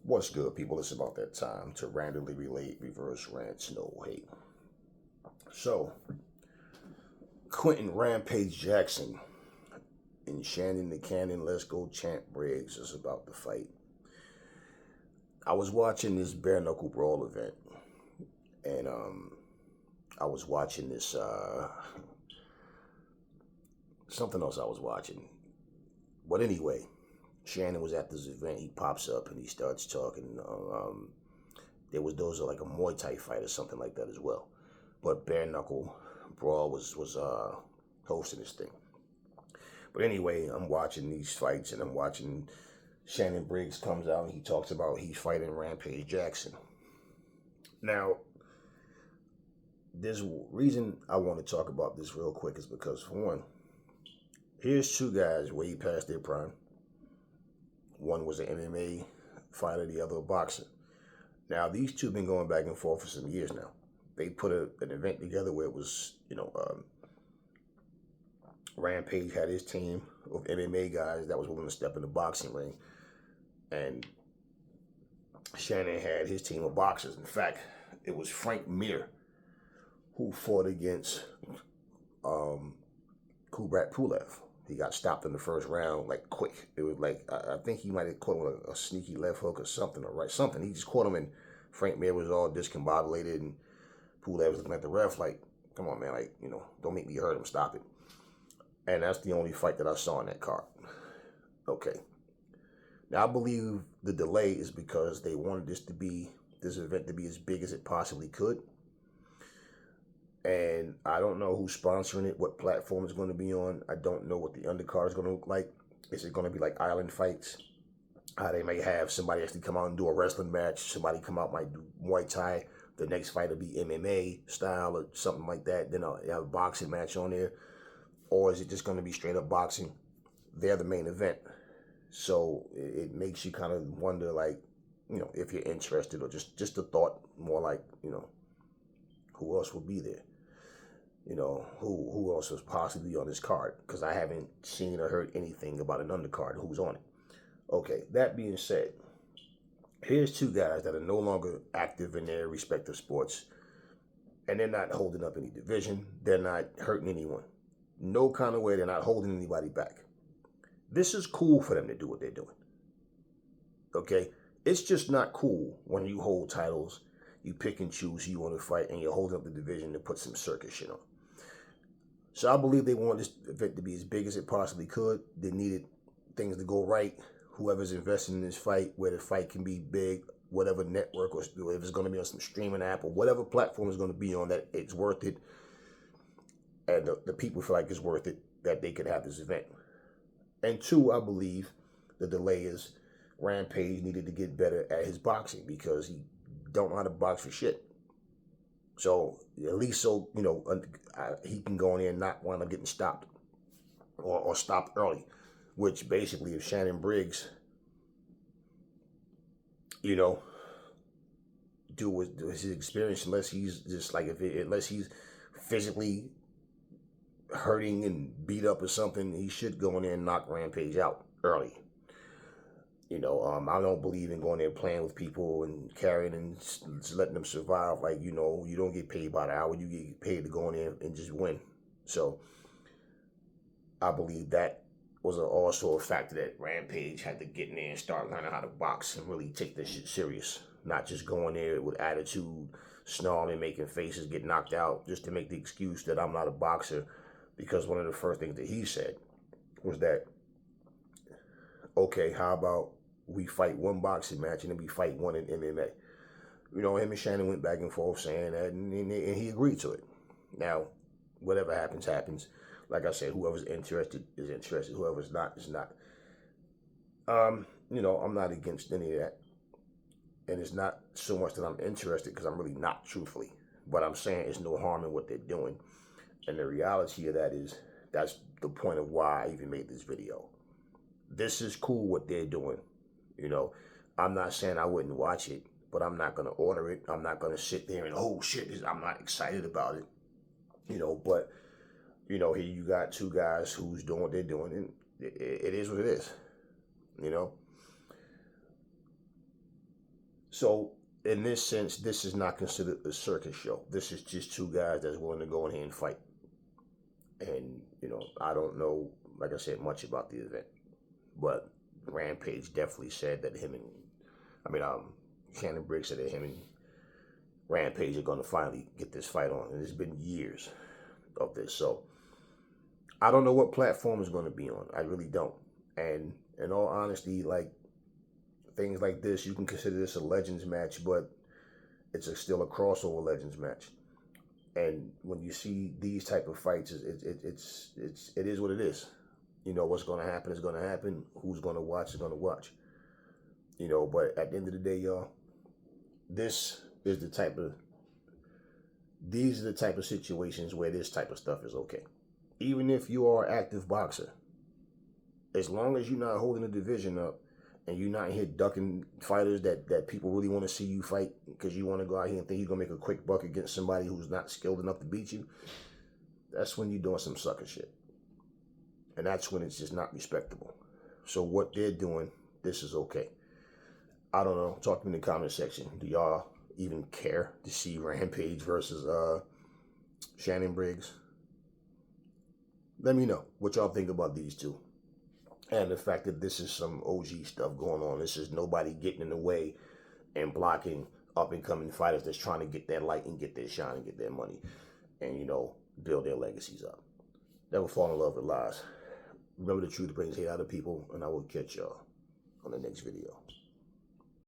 What's good, people? It's about that time to randomly relate reverse rants, no hate. So, Quentin Rampage Jackson and Shannon the Cannon Let's Go Champ Briggs is about to fight. I was watching this bare knuckle brawl event, and I was watching this something else I was watching. But anyway, Shannon was at this event. He pops up and he starts talking. There was those like a Muay Thai fight or something like that as well. But bare knuckle brawl was hosting this thing. But anyway, I'm watching these fights and I'm watching Shannon Briggs comes out and he talks about he's fighting Rampage Jackson. Now, there's a reason I want to talk about this real quick is because for one, here's two guys way past their prime. One was an MMA fighter, the other a boxer. Now, these two have been going back and forth for some years now. They put an event together where it was, Rampage had his team of MMA guys that was willing to step in the boxing ring. And Shannon had his team of boxers. In fact, it was Frank Mir who fought against Kubrat Pulev. He got stopped in the first round, like quick. It was like, I think he might have caught him with a sneaky left hook or something, or right, something. He just caught him and Frank Mir was all discombobulated and Pulev was looking at the ref like, come on, man, like, don't make me hurt him, stop it. And that's the only fight that I saw in that card. Okay. Now, I believe the delay is because they wanted this event to be as big as it possibly could. And I don't know who's sponsoring it, what platform it's going to be on. I don't know what the undercard is going to look like. Is it going to be like island fights? They may have somebody actually come out and do a wrestling match. Somebody come out might do Muay Thai. The next fight will be MMA style or something like that. Then I'll have a boxing match on there. Or is it just going to be straight up boxing? They're the main event. So it makes you kind of wonder, like, if you're interested, or just a thought, more like, who else will be there? Who else was possibly on this card? Because I haven't seen or heard anything about an undercard who's on it. Okay, that being said, here's two guys that are no longer active in their respective sports, and they're not holding up any division. They're not hurting anyone. No kind of way they're not holding anybody back. This is cool for them to do what they're doing. Okay? It's just not cool when you hold titles, you pick and choose who you want to fight, and you're holding up the division to put some circus shit on. So I believe they want this event to be as big as it possibly could. They needed things to go right. Whoever's investing in this fight, where the fight can be big, whatever network, or if it's going to be on some streaming app, or whatever platform it's going to be on, that it's worth it. And the people feel like it's worth it, that they could have this event. And two, I believe the delay is Rampage needed to get better at his boxing because he don't know how to box for shit. So at least he can go in there and not wind up getting stopped or stopped early. Which basically, if Shannon Briggs, do with his experience, unless he's just like unless he's physically hurting and beat up or something, he should go in there and knock Rampage out early. I don't believe in going there playing with people and carrying and just letting them survive. Like, you don't get paid by the hour. You get paid to go in there and just win. So I believe that was also a factor that Rampage had to get in there and start learning how to box and really take this shit serious. Not just going there with attitude, snarling, making faces, get knocked out just to make the excuse that I'm not a boxer. Because one of the first things that he said was that, okay, how about we fight one boxing match and then we fight one in MMA? Him and Shannon went back and forth saying that, and he agreed to it. Now, whatever happens, happens. Like I said, whoever's interested is interested. Whoever's not is not. I'm not against any of that. And it's not so much that I'm interested, because I'm really not, truthfully. But I'm saying it's no harm in what they're doing. And the reality of that is, that's the point of why I even made this video. This is cool what they're doing. I'm not saying I wouldn't watch it, but I'm not going to order it. I'm not going to sit there and, oh shit, I'm not excited about it. But, here you got two guys who's doing what they're doing, and it is what it is. So in this sense, this is not considered a circus show. This is just two guys that's willing to go in here and fight. And, you know, I don't know, like I said, much about the event. But Rampage definitely said that Shannon Briggs said that him and Rampage are going to finally get this fight on. And it's been years of this. So I don't know what platform it's going to be on. I really don't. And in all honesty, like, things like this, you can consider this a Legends match, but it's still a crossover Legends match. And when you see these type of fights, it is what it is. You know, what's going to happen is going to happen. Who's going to watch is going to watch. You know, but at the end of the day, y'all, these are the type of situations where this type of stuff is okay. Even if you are an active boxer, as long as you're not holding the division up and you're not here ducking fighters that people really want to see you fight because you want to go out here and think you're going to make a quick buck against somebody who's not skilled enough to beat you, that's when you're doing some sucker shit. And that's when it's just not respectable. So what they're doing, this is okay. I don't know. Talk to me in the comment section. Do y'all even care to see Rampage versus Shannon Briggs? Let me know what y'all think about these two. And the fact that this is some OG stuff going on. This is nobody getting in the way and blocking up-and-coming fighters that's trying to get that light and get their shine and get their money. And, you know, build their legacies up. Never fall in love with lies. Remember, the truth brings hate out of people, and I will catch y'all on the next video.